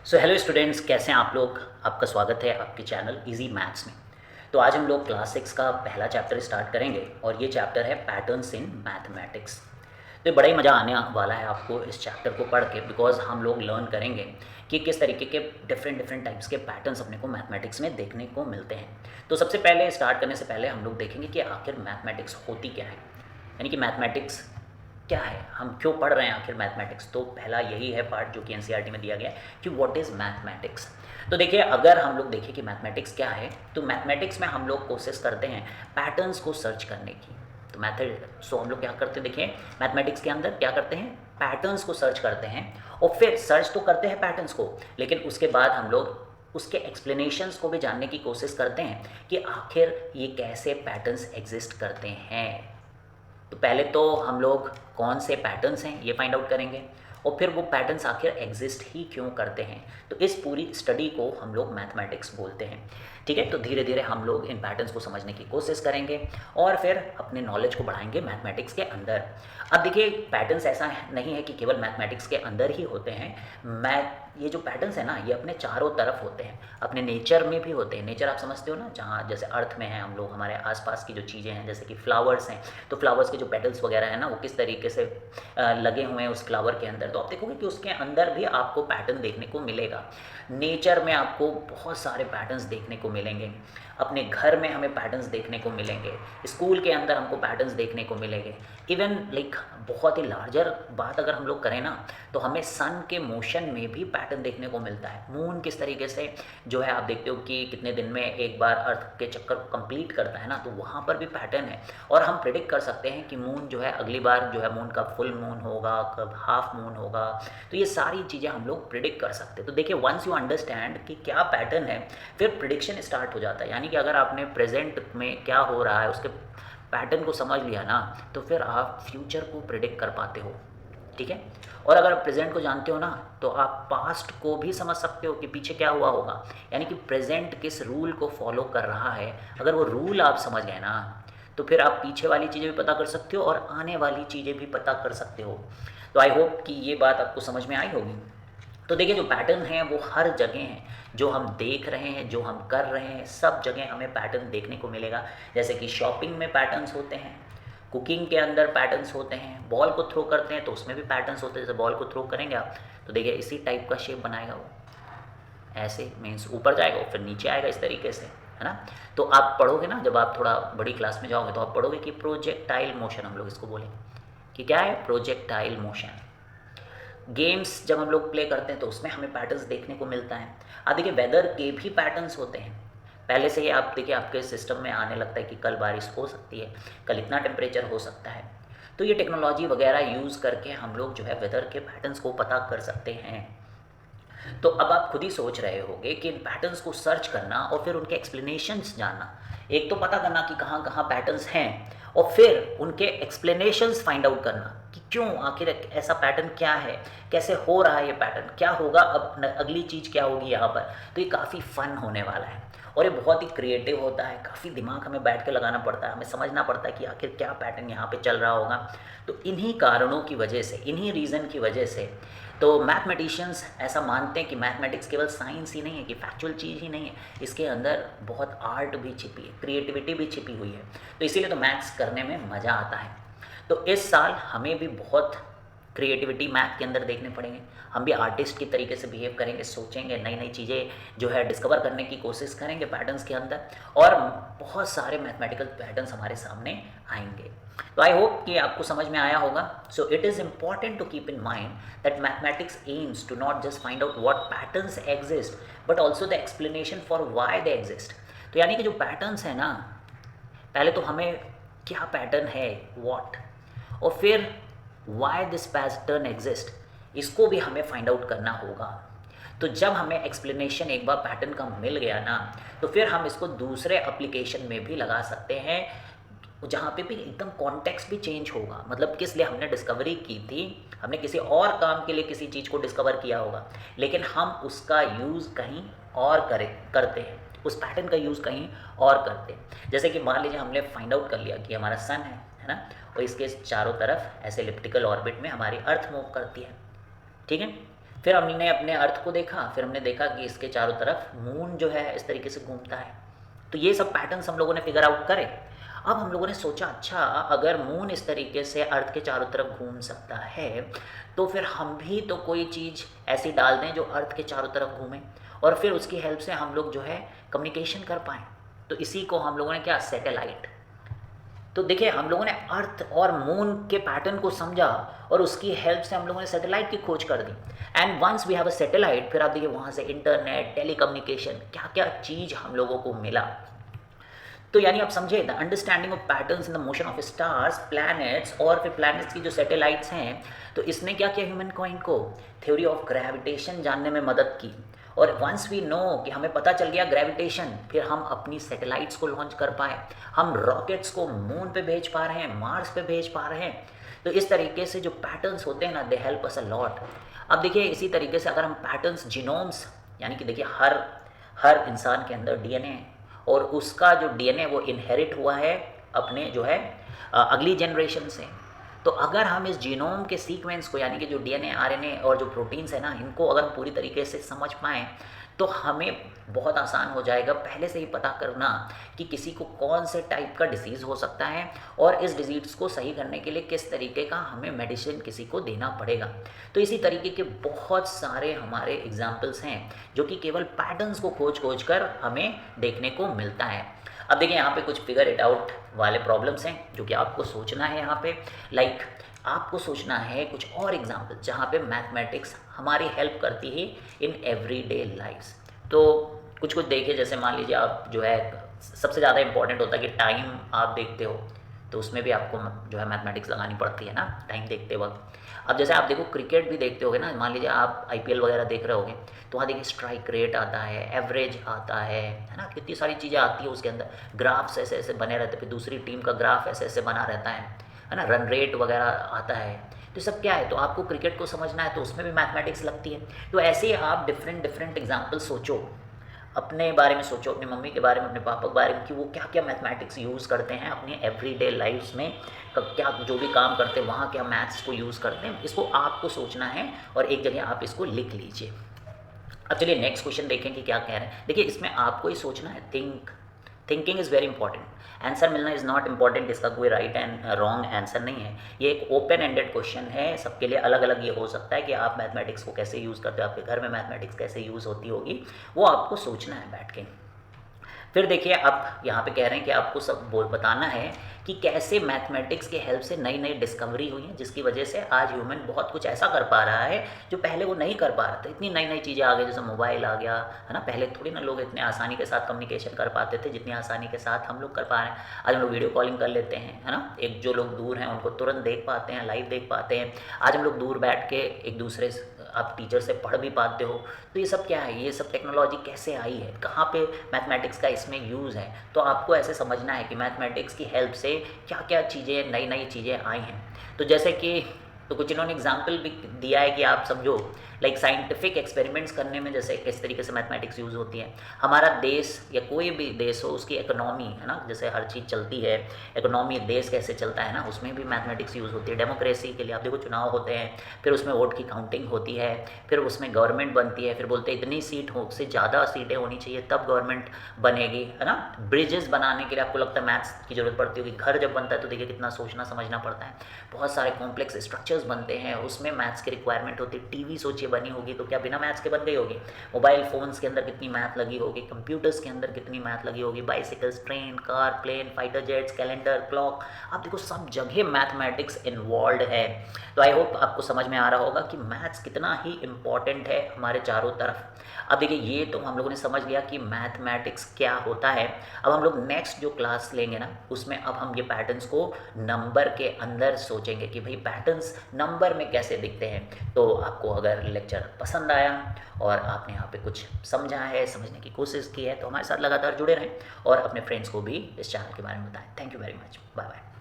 So hello students, कैसे हैं आप लोग। आपका स्वागत है आपके चैनल इजी मैथ्स में। तो आज हम लोग क्लास 6 का पहला चैप्टर स्टार्ट करेंगे और ये चैप्टर है पैटर्न्स इन मैथमेटिक्स। तो ये बड़ा ही मज़ा आने वाला है आपको इस चैप्टर को पढ़ के, बिकॉज हम लोग लर्न करेंगे कि किस तरीके के डिफरेंट टाइप्स के पैटर्न्स अपने को मैथमेटिक्स में देखने को मिलते हैं। तो सबसे पहले स्टार्ट करने से पहले हम लोग देखेंगे कि आखिर मैथमेटिक्स होती क्या है, यानी कि मैथमेटिक्स क्या है, हम क्यों पढ़ रहे हैं आखिर मैथमेटिक्स। तो पहला यही है पार्ट जो कि एनसीईआरटी में दिया गया है कि व्हाट इज़ मैथमेटिक्स। तो देखिए, अगर हम लोग देखें कि मैथमेटिक्स क्या है, तो मैथमेटिक्स में हम लोग कोशिश करते हैं पैटर्न्स को सर्च करने की। तो हम लोग क्या करते हैं, देखिए मैथमेटिक्स के अंदर क्या करते हैं, पैटर्न्स को सर्च करते हैं। और फिर सर्च तो करते हैं पैटर्न्स को, लेकिन उसके बाद हम लोग उसके एक्सप्लेनेशंस को भी जानने की कोशिश करते हैं कि आखिर ये कैसे पैटर्न्स एग्जिस्ट करते हैं। तो पहले तो हम लोग कौन से पैटर्न्स हैं ये फाइंड आउट करेंगे, और फिर वो पैटर्न्स आखिर एग्जिस्ट ही क्यों करते हैं। तो इस पूरी स्टडी को हम लोग मैथमेटिक्स बोलते हैं। ठीक है, तो धीरे धीरे हम लोग इन पैटर्न्स को समझने की कोशिश करेंगे और फिर अपने नॉलेज को बढ़ाएंगे मैथमेटिक्स के अंदर। अब देखिए, पैटर्न्स ऐसा नहीं है कि केवल मैथमेटिक्स के अंदर ही होते हैं। ये जो पैटर्न्स है ना, ये अपने चारों तरफ होते हैं, अपने नेचर में भी होते हैं। नेचर आप समझते हो ना, जहाँ जैसे अर्थ में है हम लोग, हमारे आसपास की जो चीज़ें हैं, जैसे कि फ्लावर्स हैं, तो फ्लावर्स के जो पेटल्स वगैरह हैं ना, वो किस तरीके से लगे हुए हैं उस फ्लावर के अंदर। तो आप देखोगे कि उसके अंदर भी आपको पैटर्न देखने को मिलेगा। नेचर में आपको बहुत सारे पैटर्न्स देखने को मिलेंगे, अपने घर में हमें पैटर्न्स देखने को मिलेंगे, स्कूल के अंदर हमको पैटर्न्स देखने को मिलेंगे। इवन लाइक बहुत ही लार्जर बात अगर हम लोग करें ना, तो हमें सन के मोशन में भी पैटर्न देखने को मिलता है। मून किस तरीके से जो है, आप देखते हो कि कितने दिन में एक बार अर्थ के चक्कर को कंप्लीट करता है ना, तो वहाँ पर भी पैटर्न है। और हम प्रिडिक्ट कर सकते हैं कि मून जो है अगली बार जो है मून कब फुल मून होगा, कब हाफ मून होगा। तो ये सारी चीज़ें हम लोग प्रिडिक्ट कर सकते हैं। तो देखिए, वंस यू अंडरस्टैंड कि क्या पैटर्न है, फिर प्रिडिक्शन स्टार्ट हो जाता है। यानी कि अगर आपने प्रेजेंट में क्या हो रहा है उसके पैटर्न को समझ लिया ना, तो फिर आप फ्यूचर को प्रिडिक्ट कर पाते हो। ठीक है, और अगर आप प्रेजेंट को जानते हो ना, तो आप पास्ट को भी समझ सकते हो कि पीछे क्या हुआ होगा। यानी कि प्रेजेंट किस रूल को फॉलो कर रहा है, अगर वो रूल आप समझ गए ना, तो फिर आप पीछे वाली चीज़ें भी पता कर सकते हो और आने वाली चीज़ें भी पता कर सकते हो। तो आई होप कि ये बात आपको समझ में आई होगी। तो देखिए, जो पैटर्न हैं वो हर जगह हैं, जो हम देख रहे हैं, जो हम कर रहे हैं, सब जगह हमें पैटर्न देखने को मिलेगा। जैसे कि शॉपिंग में पैटर्न्स होते हैं, कुकिंग के अंदर पैटर्न्स होते हैं, बॉल को थ्रो करते हैं तो उसमें भी पैटर्न्स होते हैं। जैसे बॉल को थ्रो करेंगे आप, तो देखिए इसी टाइप का शेप बनाएगा वो, ऐसे मीन्स ऊपर जाएगा और फिर नीचे आएगा इस तरीके से, है ना। तो आप पढ़ोगे ना, जब आप थोड़ा बड़ी क्लास में जाओगे तो आप पढ़ोगे कि प्रोजेक्टाइल मोशन, हम लोग इसको बोलेंगे कि क्या है, प्रोजेक्टाइल मोशन। गेम्स जब हम लोग प्ले करते हैं तो उसमें हमें पैटर्न्स देखने को मिलता है। अब देखिए, वेदर के भी पैटर्न्स होते हैं। पहले से ही आप देखिए आपके सिस्टम में आने लगता है कि कल बारिश हो सकती है, कल इतना टेम्परेचर हो सकता है। तो ये टेक्नोलॉजी वगैरह यूज़ करके हम लोग जो है वेदर के पैटर्न्स को पता कर सकते हैं। तो अब आप खुद ही सोच रहे होंगे कि इन पैटर्न्स को सर्च करना और फिर उनके एक्सप्लेनेशंस जानना, एक तो पता करना कि कहाँ कहाँ पैटर्न्स हैं, और फिर उनके एक्सप्लेनेशंस फाइंड आउट करना कि क्यों, आखिर ऐसा पैटर्न क्या है, कैसे हो रहा है ये पैटर्न, क्या होगा अब अगली चीज़ क्या होगी यहाँ पर। तो ये काफ़ी फ़न होने वाला है और ये बहुत ही क्रिएटिव होता है। काफ़ी दिमाग हमें बैठ के लगाना पड़ता है, हमें समझना पड़ता है कि आखिर क्या पैटर्न यहाँ पे चल रहा होगा। तो इन्हीं कारणों की वजह से, इन्हीं रीज़न की वजह से तो मैथमेटिशियंस ऐसा मानते हैं कि मैथमेटिक्स केवल साइंस ही नहीं है, कि फैक्चुअल चीज़ ही नहीं है, इसके अंदर बहुत आर्ट भी छिपी है, क्रिएटिविटी भी छिपी हुई है। तो इसीलिए तो मैथ्स करने में मज़ा आता है। तो इस साल हमें भी बहुत क्रिएटिविटी मैथ के अंदर देखने पड़ेंगे। हम भी आर्टिस्ट की तरीके से बिहेव करेंगे, सोचेंगे, नई नई चीज़ें जो है डिस्कवर करने की कोशिश करेंगे पैटर्न्स के अंदर, और बहुत सारे मैथमेटिकल पैटर्न्स हमारे सामने आएंगे। तो आई होप कि आपको समझ में आया होगा। So it is important to keep in mind that mathematics aims to not just find out what patterns exist, but also the explanation for why they exist. तो यानी कि जो पैटर्न्स हैं ना, पहले तो हमें क्या पैटर्न है, व्हाट, और फिर वाई दिस पैटर्न एग्जिस्ट, इसको भी हमें फाइंड आउट करना होगा। तो जब हमें एक्सप्लेनेशन एक बार पैटर्न का मिल गया ना, तो फिर हम इसको दूसरे एप्लीकेशन में भी लगा सकते हैं, जहाँ पे भी एकदम कॉन्टेक्स्ट भी चेंज होगा। मतलब किस लिए हमने डिस्कवरी की थी, हमने किसी और काम के लिए किसी चीज़ को डिस्कवर किया होगा, लेकिन हम उसका यूज़ कहीं और करते हैं, उस पैटर्न का यूज़ कहीं और करते हैं। जैसे कि मान लीजिए हमने फाइंड आउट कर लिया कि हमारा सन है ना, और इसके चारों तरफ ऐसे इलिप्टिकल ऑर्बिट में हमारी अर्थ मूव करती है। ठीक है, फिर हमने अपने अर्थ को देखा, फिर हमने देखा कि इसके चारों तरफ मून जो है इस तरीके से घूमता है। तो ये सब पैटर्न्स हम लोगों ने फिगर आउट करे। अब हम लोगों ने सोचा अच्छा अगर मून इस तरीके से अर्थ के चारों तरफ घूम सकता है तो फिर हम भी तो कोई चीज़ ऐसी डाल दें जो अर्थ के चारों तरफ घूमे और फिर उसकी हेल्प से हम लोग जो है कम्युनिकेशन कर पाएँ। तो इसी को हम लोगों ने क्या, सैटेलाइट। तो देखिए हम लोगों ने अर्थ और मून के पैटर्न को समझा और उसकी हेल्प से हम लोगों ने सैटेलाइट की खोज कर दी। And once we have a satellite, फिर आप देखिए वहाँ से इंटरनेट, टेलीकम्युनिकेशन, क्या क्या चीज़ हम लोगों को मिला। तो यानी आप समझे the understanding of patterns in the motion of stars, planets और फिर प्लैनेट्स की जो सैटेलाइट्स हैं, तो इसने क्या किया, ह्यूमन काइंड को थ्योरी ऑफ ग्रेविटेशन जानने में मदद की। और वंस वी नो कि हमें पता चल गया ग्रेविटेशन, फिर हम अपनी सैटेलाइट्स को लॉन्च कर पाए, हम रॉकेट्स को मून पे भेज पा रहे हैं, मार्स पे भेज पा रहे हैं। तो इस तरीके से जो पैटर्न्स होते हैं ना, they help us a lot. अब देखिए इसी तरीके से अगर हम पैटर्न्स, जीनोम्स, यानी कि देखिए हर इंसान के अंदर डीएनए है और उसका जो डीएनए वो इनहेरिट हुआ है अपने जो है अगली जनरेशन से। तो अगर हम इस जीनोम के सीक्वेंस को, यानी कि जो डीएनए, आरएनए और जो प्रोटीन्स है ना, इनको अगर हम पूरी तरीके से समझ पाएँ तो हमें बहुत आसान हो जाएगा पहले से ही पता करना कि किसी को कौन से टाइप का डिसीज़ हो सकता है और इस डिजीज़ को सही करने के लिए किस तरीके का हमें मेडिसिन किसी को देना पड़ेगा। तो इसी तरीके के बहुत सारे हमारे एग्जाम्पल्स हैं जो कि केवल पैटर्न्स को खोज कर हमें देखने को मिलता है। अब देखिए यहाँ पे कुछ फिगर इट आउट वाले प्रॉब्लम्स हैं जो कि आपको सोचना है। यहाँ पे आपको सोचना है कुछ और एग्जाम्पल जहाँ पे मैथमेटिक्स हमारी हेल्प करती है इन एवरीडे लाइफ्स। तो कुछ देखिए, जैसे मान लीजिए आप जो है सबसे ज़्यादा इंपॉर्टेंट होता है कि टाइम आप देखते हो, तो उसमें भी आपको जो है मैथमेटिक्स लगानी पड़ती है ना टाइम देखते वक्त। अब जैसे आप देखो क्रिकेट भी देखते होगे ना, मान लीजिए आप आईपीएल वगैरह देख रहे होगे तो वहाँ देखिए स्ट्राइक रेट आता है, एवरेज आता है ना, कितनी सारी चीज़ें आती है उसके अंदर, ग्राफ्स ऐसे ऐसे बने रहते हैं, फिर दूसरी टीम का ग्राफ ऐसे ऐसे बना रहता है ना, रन रेट वगैरह आता है। तो सब क्या है, तो आपको क्रिकेट को समझना है तो उसमें भी मैथमेटिक्स लगती है। तो ऐसे ही आप डिफरेंट एग्जाम्पल सोचो, अपने बारे में सोचो, अपनी मम्मी के बारे में, अपने पापा के बारे में कि वो क्या क्या मैथमेटिक्स यूज़ करते हैं अपनी एवरीडे लाइफ्स में, क्या जो भी काम करते हैं वहाँ क्या मैथ्स को यूज़ करते हैं। इसको आपको सोचना है और एक जगह आप इसको लिख लीजिए। अब चलिए नेक्स्ट क्वेश्चन देखें कि क्या कह रहे हैं। देखिए इसमें आपको ही सोचना है, thinking is very important. Answer मिलना इज़ नॉट इम्पॉर्टेंट, इसका कोई राइट एंड रॉन्ग आंसर नहीं है। ये एक ओपन एंडेड क्वेश्चन है, सबके लिए अलग अलग ये हो सकता है कि आप मैथमेटिक्स को कैसे यूज़ करते हो, आपके घर में मैथमेटिक्स कैसे यूज़ होती होगी, वो आपको सोचना है बैठ के। फिर देखिए आप यहाँ पे कह रहे हैं कि आपको सब बताना है कि कैसे मैथमेटिक्स के हेल्प से नई नई डिस्कवरी हुई है जिसकी वजह से आज ह्यूमन बहुत कुछ ऐसा कर पा रहा है जो पहले वो नहीं कर पा रहा था। इतनी नई नई चीज़ें आ गई, जैसे मोबाइल आ गया है ना, पहले थोड़ी ना लोग इतने आसानी के साथ कम्युनिकेशन कर पाते थे जितनी आसानी के साथ हम लोग कर पा रहे हैं। आज हम लोग वीडियो कॉलिंग कर लेते हैं, है ना, एक जो लोग दूर हैं उनको तुरंत देख पाते हैं, लाइव देख पाते हैं। आज हम लोग दूर बैठ के एक दूसरे आप टीचर से पढ़ भी पाते हो। तो ये सब क्या है, ये सब टेक्नोलॉजी कैसे आई है, कहाँ पे मैथमेटिक्स का इसमें यूज़ है। तो आपको ऐसे समझना है कि मैथमेटिक्स की हेल्प से क्या क्या चीज़ें, नई नई चीज़ें आई हैं। तो जैसे कि तो कुछ इन्होंने एग्जाम्पल भी दिया है कि आप समझो, लाइक साइंटिफिक एक्सपेरिमेंट्स करने में जैसे किस तरीके से मैथमेटिक्स यूज़ होती है। हमारा देश या कोई भी देश हो उसकी इकोनॉमी, है ना, जैसे हर चीज़ चलती है, इकोनॉमी देश कैसे चलता है ना, उसमें भी मैथमेटिक्स यूज़ होती है। डेमोक्रेसी के लिए आप देखो चुनाव होते हैं, फिर उसमें वोट की काउंटिंग होती है, फिर उसमें गवर्नमेंट बनती है, फिर बोलते हैं इतनी सीट हो से ज़्यादा सीटें होनी चाहिए तब गवर्नमेंट बनेगी, है ना। ब्रिजेस बनाने के लिए आपको लगता है मैथ्स की ज़रूरत पड़ती होगी, घर जब बनता है तो देखिए कितना सोचना समझना पड़ता है, बहुत सारे कॉम्प्लेक्स स्ट्रक्चर्स बनते हैं, उसमें मैथ्स की रिक्वायरमेंट होती है। टीवी सोचिए बनी होगी तो क्या बिना मैथ्स के बन गई होगी। मोबाइल फ़ोन्स के अंदर कितनी मैथ लगी होगी, कंप्यूटर्स के अंदर कितनी मैथ लगी होगी, bicycles, train, car, plane, fighter jets, calendar, clock, आप देखो सब जगह मैथमेटिक्स इन्वॉल्व है। तो आई होप आपको समझ में आ रहा होगा कि मैथ्स कितना ही इम्पॉर्टेंट है हमारे चारों तरफ। अब देखिए ये तो हम लोगों ने समझ लिया कि मैथमेटिक्स क्या होता है। अब हम लोग नेक्स्ट जो क्लास लेंगे ना उसमें अब हम ये पैटर्न्स को नंबर के अंदर सोचेंगे कि भाई पैटर्न्स नंबर में कैसे दिखते हैं। तो आपको अगर लेक्चर पसंद आया और आपने यहाँ पे कुछ समझा है, समझने की कोशिश की है, तो हमारे साथ लगातार जुड़े रहें और अपने फ्रेंड्स को भी इस चैनल के बारे में बताएं। Thank you very much, bye bye.